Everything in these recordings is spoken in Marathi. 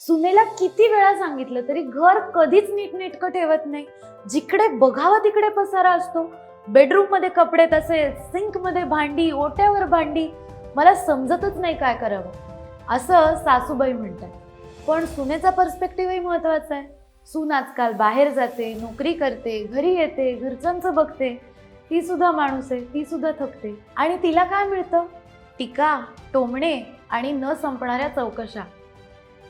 सुनेला किती वेळा सांगितलं तरी घर कधीच नीटनेटकं ठेवत नाही. जिकडे बघावं तिकडे पसारा असतो. बेडरूम मध्ये कपडे तसेच, सिंक मध्ये भांडी, ओट्यावर भांडी. मला समजतच नाही काय करावं, असं सासूबाई म्हणतात. पण सुनेचा पर्स्पेक्टिव्हही महत्वाचा आहे. सून आजकाल बाहेर जाते, नोकरी करते, घरी येते, घरच्यांचं बघते. ती सुद्धा माणूस आहे, ती सुद्धा थकते. आणि तिला काय मिळतं? टीका, टोमणे आणि न संपणाऱ्या चौकशा.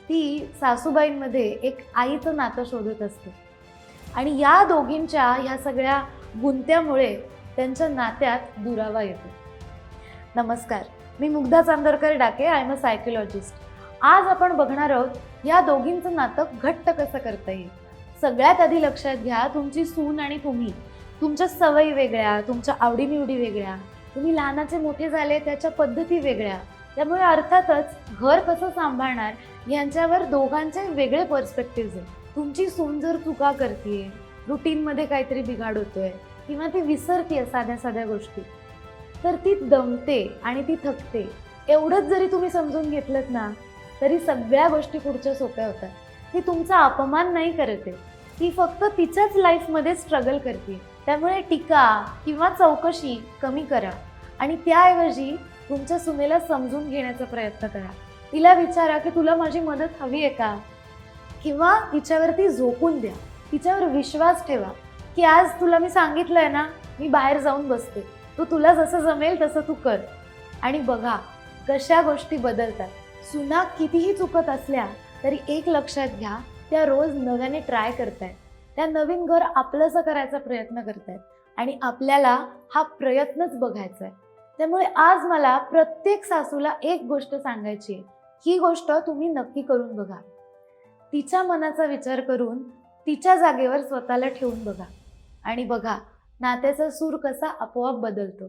ती सासूबाईंमध्ये एक आईचं नातं शोधत असते. आणि या दोघींच्या ह्या सगळ्या गुंत्यामुळे त्यांच्या नात्यात दुरावा येतो. नमस्कार, मी मुग्धा चांदोरकर डाके. I am a psychologist. आज आपण बघणार आहोत या दोघींचं नातं घट्ट कसं करता येईल. सगळ्यात आधी लक्षात घ्या, तुमची सून आणि तुम्ही, तुमच्या सवयी वेगळ्या, तुमच्या आवडीनिवडी वेगळ्या, तुम्ही लहानाचे मोठे झाले त्याच्या पद्धती वेगळ्या. त्यामुळे अर्थातच घर कसं सांभाळणार यांच्यावर दोघांचे वेगळे पर्स्पेक्टिव्ह आहेत. तुमची सून जर चुका करतेय, रुटीनमध्ये काहीतरी बिघाड होतोय किंवा ती विसरतीये साध्या साध्या गोष्टी, तर ती दमते आणि ती थकते. एवढंच जरी तुम्ही समजून घेतलत ना, तरी सगळ्या गोष्टी पुढच्या सोप्या होतात. ती तुमचा अपमान नाही करते, ती फक्त तिच्याच लाईफमध्ये स्ट्रगल करते. त्यामुळे टीका किंवा चौकशी कमी करा आणि त्याऐवजी तुमच्या सुनेला समजून घेण्याचा प्रयत्न करा. तिला विचारा की तुला माझी मदत हवी आहे का, किंवा तिच्यावरती झोकून द्या. तिच्यावर विश्वास ठेवा की आज तुला मी सांगितलंय ना, मी बाहेर जाऊन बसते, तुला जसं जमेल तसं तू कर. आणि बघा कशा गोष्टी बदलतात. सुना कितीही चुकत असल्या तरी एक लक्षात घ्या, त्या रोज नव्याने ट्राय करतायत. त्या नवीन घर आपलंसं करायचा प्रयत्न करतायत आणि आपल्याला हा प्रयत्नच बघायचा आहे. त्यामुळे आज मला प्रत्येक सासूला एक गोष्ट सांगायची आहे. ही गोष्ट तुम्ही नक्की करून बघा. तिच्या मनाचा विचार करून तिच्या जागेवर स्वतःला ठेवून बघा आणि बघा नात्याचा सूर कसा आपोआप बदलतो.